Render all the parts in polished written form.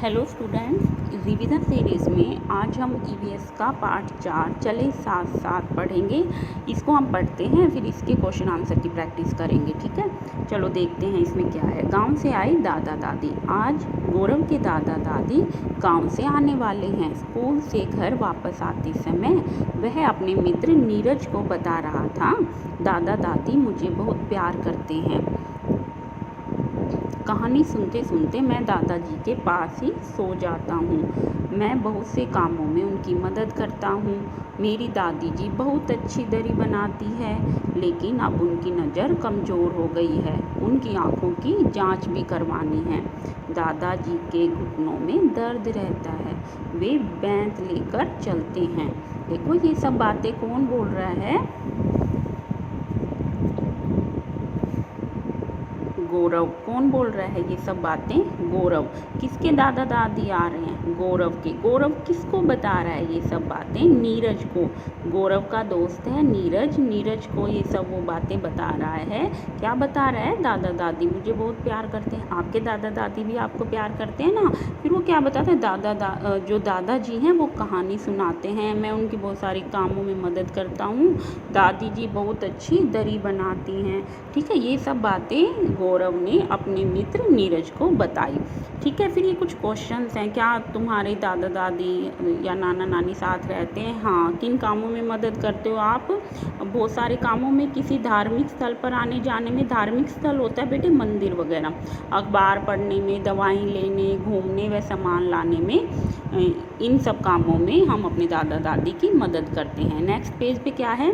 Hello students, revision series में आज हम ईवीएस का पार्ट 4 चले साथ साथ पढ़ेंगे। इसको हम पढ़ते हैं, फिर इसके क्वेश्चन आंसर की प्रैक्टिस करेंगे। ठीक है, चलो देखते हैं इसमें क्या है। गांव से आई दादा दादी। आज गौरव के दादा दादी गांव से आने वाले हैं। स्कूल से घर वापस आते समय वह अपने मित्र नीरज को बता रहा था, दादा दादी मुझे बहुत प्यार करते हैं। कहानी सुनते सुनते मैं दादाजी के पास ही सो जाता हूँ। मैं बहुत से कामों में उनकी मदद करता हूँ। मेरी दादी जी बहुत अच्छी दरी बनाती है, लेकिन अब उनकी नज़र कमज़ोर हो गई है। उनकी आँखों की जांच भी करवानी है। दादाजी के घुटनों में दर्द रहता है। वे बैंत लेकर चलते हैं। देखो ये सब बातें कौन बोल रहा है? गौरव। कौन बोल रहा है ये सब बातें? गौरव। किसके दादा दादी आ रहे हैं? गौरव के। गौरव किसको बता रहा है ये सब बातें? नीरज को। गौरव का दोस्त है नीरज। नीरज को ये सब वो बातें बता रहा है। क्या बता रहा है? दादा दादी मुझे बहुत प्यार करते हैं। आपके दादा दादी भी आपको प्यार करते हैं ना? फिर वो क्या बताते हैं? जो दादाजी हैं वो कहानी सुनाते हैं। मैं उनकी बहुत सारी कामों में मदद करता हूँ। दादी जी बहुत अच्छी दरी बनाती हैं। ठीक है, ये सब बातें गौरव ने अपने मित्र नीरज को बताई। ठीक है, फिर ये कुछ क्वेश्चंस हैं। क्या तुम्हारे दादा दादी या नाना नानी साथ रहते हैं? हाँ। किन कामों में मदद करते हो आप? बहुत सारे कामों में। किसी धार्मिक स्थल पर आने जाने में। धार्मिक स्थल होता है बेटे मंदिर वगैरह। अखबार पढ़ने में, दवाई लेने, घूमने व सामान लाने में, इन सब कामों में हम अपने दादा दादी की मदद करते हैं। नेक्स्ट पेज पे क्या है?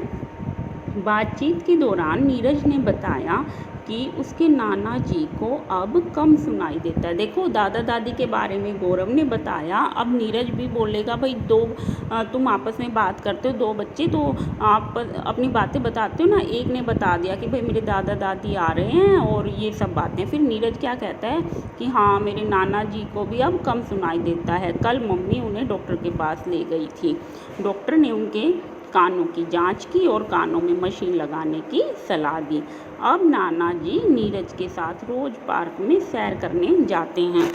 बातचीत के दौरान नीरज ने बताया कि उसके नाना जी को अब कम सुनाई देता है। देखो दादा दादी के बारे में गौरव ने बताया। अब नीरज भी बोलेगा, भाई तुम आपस में बात करते हो, दो बच्चे, तो आप अपनी बातें बताते हो ना। एक ने बता दिया कि भाई मेरे दादा दादी आ रहे हैं और ये सब बातें। फिर नीरज क्या कहता है कि हाँ मेरे नाना जी को भी अब कम सुनाई देता है। कल मम्मी उन्हें डॉक्टर के पास ले गई थी। डॉक्टर ने उनके कानों की जांच की और कानों में मशीन लगाने की सलाह दी। अब नाना जी नीरज के साथ रोज पार्क में सैर करने जाते हैं।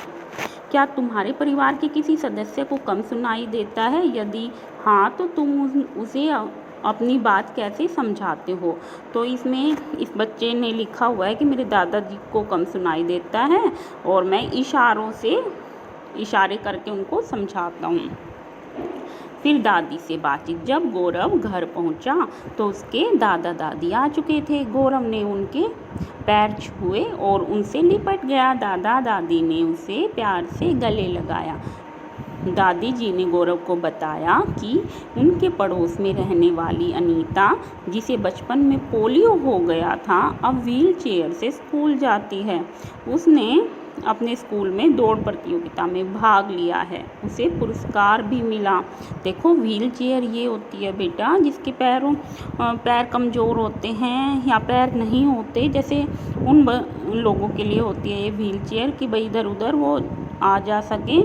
क्या तुम्हारे परिवार के किसी सदस्य को कम सुनाई देता है? यदि हाँ तो तुम उसे अपनी बात कैसे समझाते हो? तो इसमें इस बच्चे ने लिखा हुआ है कि मेरे दादाजी को कम सुनाई देता है और मैं इशारे करके उनको समझाता हूँ। फिर दादी से बातचीत। जब गौरव घर पहुंचा तो उसके दादा दादी आ चुके थे। गौरव ने उनके पैर छुए और उनसे लिपट गया। दादा दादी ने उसे प्यार से गले लगाया। दादी जी ने गौरव को बताया कि उनके पड़ोस में रहने वाली अनीता, जिसे बचपन में पोलियो हो गया था, अब व्हील चेयर से स्कूल जाती है। उसने अपने स्कूल में दौड़ प्रतियोगिता में भाग लिया है। उसे पुरस्कार भी मिला। देखो व्हील चेयर ये होती है बेटा जिसके पैर कमज़ोर होते हैं या पैर नहीं होते, जैसे उन लोगों के लिए होती है ये व्हील चेयर कि भाई इधर उधर वो आ जा सके।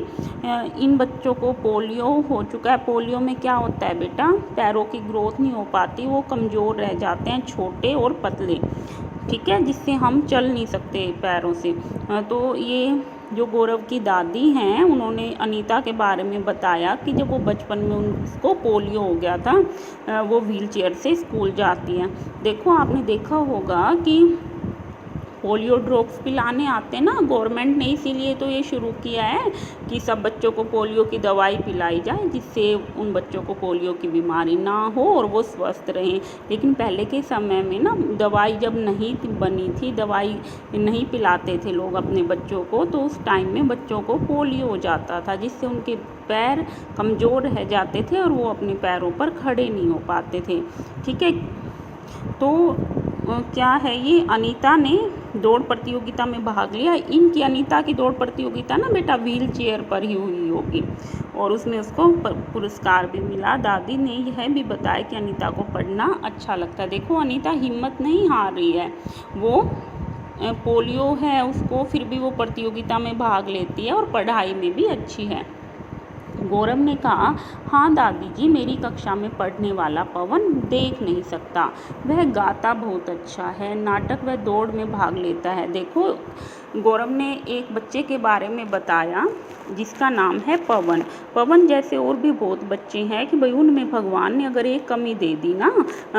इन बच्चों को पोलियो हो चुका है। पोलियो में क्या होता है बेटा? पैरों की ग्रोथ नहीं हो पाती, वो कमज़ोर रह जाते हैं, छोटे और पतले। ठीक है, जिससे हम चल नहीं सकते पैरों से। तो ये जो गौरव की दादी हैं उन्होंने अनीता के बारे में बताया कि जब वो बचपन में उसको पोलियो हो गया था, वो व्हील चेयर से स्कूल जाती हैं। देखो आपने देखा होगा कि पोलियो ड्रॉप्स पिलाने आते हैं ना गवर्नमेंट ने, इसीलिए तो ये शुरू किया है कि सब बच्चों को पोलियो की दवाई पिलाई जाए, जिससे उन बच्चों को पोलियो की बीमारी ना हो और वो स्वस्थ रहें। लेकिन पहले के समय में ना दवाई जब नहीं बनी थी, दवाई नहीं पिलाते थे लोग अपने बच्चों को, तो उस टाइम में बच्चों को पोलियो हो जाता था, जिससे उनके पैर कमज़ोर रह जाते थे और वो अपने पैरों पर खड़े नहीं हो पाते थे। ठीक है, तो क्या है ये अनीता ने दौड़ प्रतियोगिता में भाग लिया। इनकी अनीता की दौड़ प्रतियोगिता ना बेटा व्हील चेयर पर ही हुई होगी और उसमें उसको पुरस्कार भी मिला। दादी ने यह भी बताया कि अनीता को पढ़ना अच्छा लगता है। देखो अनीता हिम्मत नहीं हार रही है। वो पोलियो है उसको, फिर भी वो प्रतियोगिता में भाग लेती है और पढ़ाई में भी अच्छी है। गौरव ने कहा, हाँ दादी जी, मेरी कक्षा में पढ़ने वाला पवन देख नहीं सकता। वह गाता बहुत अच्छा है, नाटक व दौड़ में भाग लेता है। देखो, गौरव ने एक बच्चे के बारे में बताया जिसका नाम है पवन। पवन जैसे और भी बहुत बच्चे हैं कि भाई उनमें भगवान ने अगर एक कमी दे दी ना,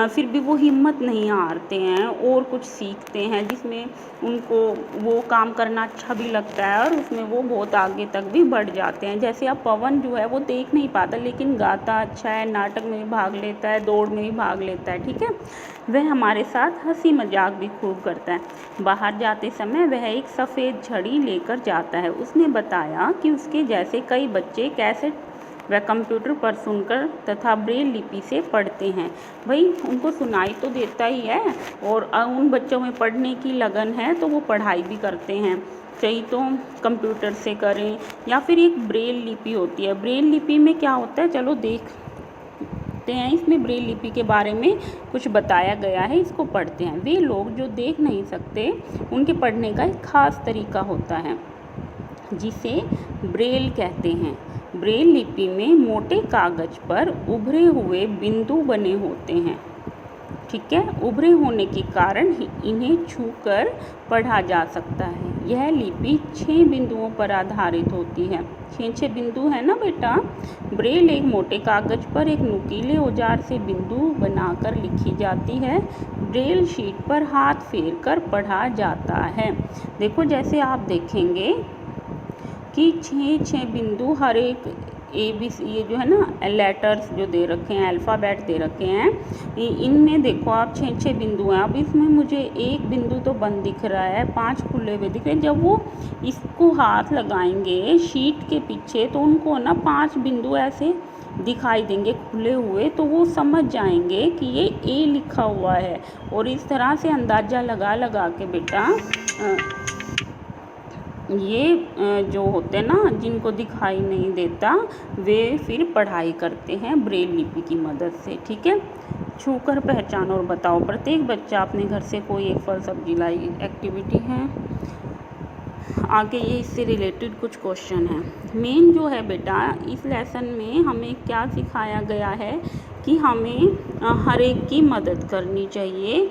फिर भी वो हिम्मत नहीं हारते हैं और कुछ सीखते हैं जिसमें उनको वो काम करना अच्छा भी लगता है और उसमें वो बहुत आगे तक भी बढ़ जाते हैं। जैसे अब पवन जो है वो देख नहीं पाता लेकिन गाता अच्छा है, नाटक में भी भाग लेता है, दौड़ में भी भाग लेता है। ठीक है, वह हमारे साथ हंसी मजाक भी खूब करता है। बाहर जाते समय वह एक सफ़ेद छड़ी लेकर जाता है। उसने बताया कि उसके जैसे कई बच्चे कैसेट व कंप्यूटर पर सुनकर तथा ब्रेल लिपि से पढ़ते हैं। भाई उनको सुनाई तो देता ही है और उन बच्चों में पढ़ने की लगन है तो वो पढ़ाई भी करते हैं, चाहे तो कंप्यूटर से करें या फिर एक ब्रेल लिपि होती है। ब्रेल लिपि में क्या होता है, चलो देखते हैं। इसमें ब्रेल लिपि के बारे में कुछ बताया गया है, इसको पढ़ते हैं। वे लोग जो देख नहीं सकते उनके पढ़ने का एक खास तरीका होता है जिसे ब्रेल कहते हैं। ब्रेल लिपि में मोटे कागज पर उभरे हुए बिंदु बने होते हैं। ठीक है, उभरे होने के कारण इन्हें छूकर पढ़ा जा सकता है। यह लिपि 6 बिंदुओं पर आधारित होती है। 6 बिंदु है ना बेटा। ब्रेल एक मोटे कागज पर एक नुकीले औजार से बिंदु बनाकर लिखी जाती है। ब्रेल शीट पर हाथ फेर कर पढ़ा जाता है। देखो, जैसे आप देखेंगे कि 6 बिंदु हर एक ABC, ये जो है ना लेटर्स जो दे रखे हैं, अल्फ़ाबेट दे रखे हैं, इनमें देखो आप 6 बिंदु हैं। अब इसमें मुझे एक बिंदु तो बंद दिख रहा है, 5 खुले हुए दिख रहे हैं। जब वो इसको हाथ लगाएंगे शीट के पीछे तो उनको ना 5 बिंदु ऐसे दिखाई देंगे खुले हुए, तो वो समझ जाएंगे कि ये A लिखा हुआ है। और इस तरह से अंदाज़ा लगा के बेटा ये जो होते हैं ना, जिनको दिखाई नहीं देता, वे फिर पढ़ाई करते हैं ब्रेल लिपि की मदद से। ठीक है, छूकर पहचानो और बताओ। प्रत्येक बच्चा अपने घर से कोई एक फल सब्जी लाई एक्टिविटी है। आगे ये इससे रिलेटेड कुछ क्वेश्चन है। मेन जो है बेटा, इस लेसन में हमें क्या सिखाया गया है कि हमें हर एक की मदद करनी चाहिए।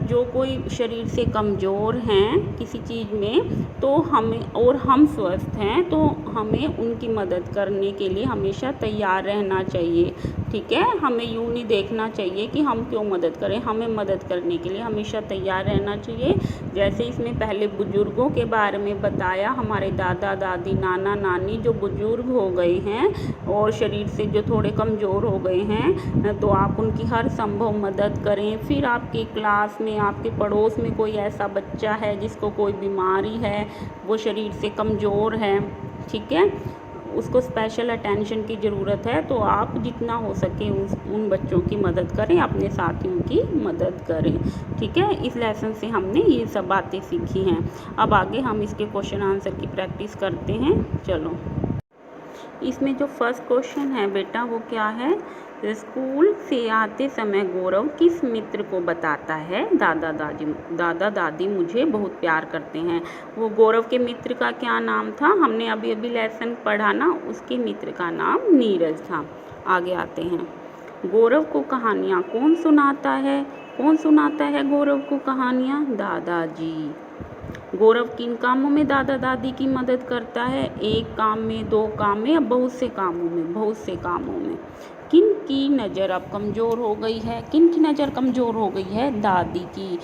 जो कोई शरीर से कमज़ोर हैं किसी चीज़ में, तो हमें, और हम स्वस्थ हैं तो हमें उनकी मदद करने के लिए हमेशा तैयार रहना चाहिए। ठीक है, हमें यूँ नहीं देखना चाहिए कि हम क्यों मदद करें, हमें मदद करने के लिए हमेशा तैयार रहना चाहिए। जैसे इसमें पहले बुज़ुर्गों के बारे में बताया, हमारे दादा दादी, नाना नानी जो बुज़ुर्ग हो गए हैं और शरीर से जो थोड़े कमज़ोर हो गए हैं, तो आप उनकी हर संभव मदद करें। फिर आपकी क्लास में, आपके पड़ोस में कोई ऐसा बच्चा है जिसको कोई बीमारी है, वो शरीर से कमज़ोर है, ठीक है, उसको स्पेशल अटेंशन की ज़रूरत है, तो आप जितना हो सके उन बच्चों की मदद करें, अपने साथियों की मदद करें। ठीक है, इस लेसन से हमने ये सब बातें सीखी हैं। अब आगे हम इसके क्वेश्चन आंसर की प्रैक्टिस करते हैं। चलो, इसमें जो फर्स्ट क्वेश्चन है बेटा वो क्या है, स्कूल से आते समय गौरव किस मित्र को बताता है दादा दादी मुझे बहुत प्यार करते हैं। वो गौरव के मित्र का क्या नाम था, हमने अभी लेसन पढ़ा ना, उसके मित्र का नाम नीरज था। आगे आते हैं, गौरव को कहानियाँ कौन सुनाता है, कौन सुनाता है गौरव को कहानियाँ, दादाजी। गौरव किन कामों में दादा दादी की मदद करता है, एक काम में, 2 काम में या बहुत से कामों में, बहुत से कामों में। किन की नज़र अब कमज़ोर हो गई है, किन की नज़र कमज़ोर हो गई है, दादी की।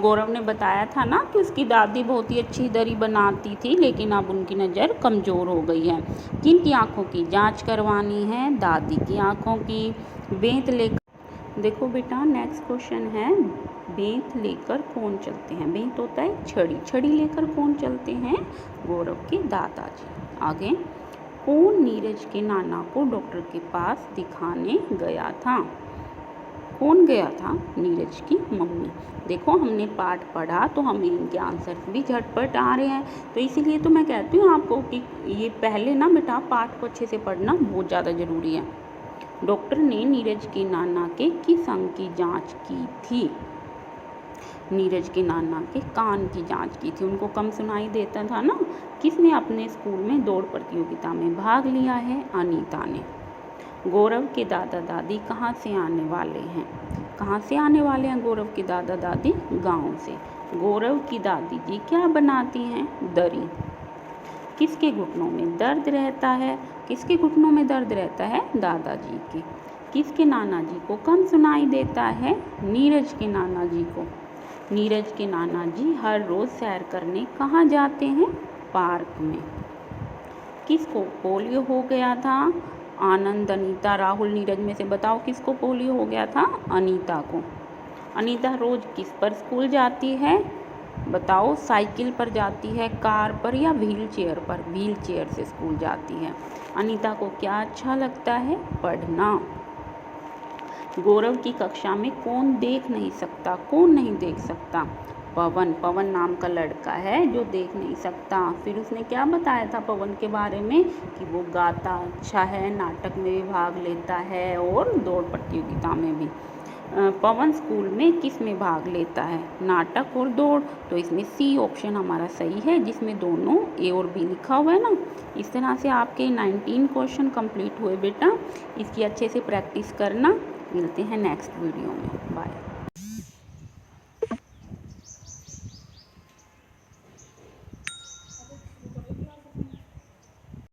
गौरव ने बताया था ना कि उसकी दादी बहुत ही अच्छी दरी बनाती थी, लेकिन अब उनकी नज़र कमज़ोर हो गई है। किन की आँखों की जांच करवानी है, दादी की आँखों की। बेंत लेकर, देखो बेटा नेक्स्ट क्वेश्चन है, बेंत लेकर कौन चलते हैं, बेंत होता है छड़ी, छड़ी लेकर कौन चलते हैं, गौरव के दादाजी। आगे, कौन नीरज के नाना को डॉक्टर के पास दिखाने गया था, कौन गया था, नीरज की मम्मी। देखो हमने पाठ पढ़ा तो हमें इनके आंसर भी झटपट आ रहे हैं, तो इसीलिए तो मैं कहती हूँ आपको कि ये पहले ना बेटा पाठ को अच्छे से पढ़ना बहुत ज़्यादा ज़रूरी है। डॉक्टर ने नीरज के नाना के किस अंग की जांच की थी, नीरज के नाना के कान की जांच की थी, उनको कम सुनाई देता था ना। किसने अपने स्कूल में दौड़ प्रतियोगिता में भाग लिया है? अनीता ने। गौरव के दादा दादी कहाँ से आने वाले हैं? कहाँ से आने वाले हैं गौरव के दादा दादी? गांव से। गौरव की दादी जी क्या बनाती हैं? दरी। किसके घुटनों में दर्द रहता है? किसके घुटनों में दर्द रहता है? दादाजी के। किसके नाना जी को कम सुनाई देता है? नीरज के नाना जी को। नीरज के नाना जी हर रोज़ सैर करने कहाँ जाते हैं? पार्क में। किसको पोलियो हो गया था? आनंद, अनीता, राहुल, नीरज में से बताओ किसको पोलियो हो गया था? अनीता को। अनीता रोज़ किस पर स्कूल जाती है? बताओ, साइकिल पर जाती है, कार पर या व्हील चेयर पर? व्हील चेयर से स्कूल जाती है। अनीता को क्या अच्छा लगता है? पढ़ना। गौरव की कक्षा में कौन देख नहीं सकता? कौन नहीं देख सकता? पवन। पवन नाम का लड़का है जो देख नहीं सकता। फिर उसने क्या बताया था पवन के बारे में? कि वो गाता अच्छा है, नाटक में भी भाग लेता है और दौड़ प्रतियोगिता में भी। पवन स्कूल में किस में भाग लेता है? नाटक और दौड़। तो इसमें सी ऑप्शन हमारा सही है, जिसमें दोनों ए और बी लिखा हुआ है ना। इस तरह से आपके 19 क्वेश्चन कंप्लीट हुए बेटा। इसकी अच्छे से प्रैक्टिस करना। मिलते हैं नेक्स्ट वीडियो में। बाय।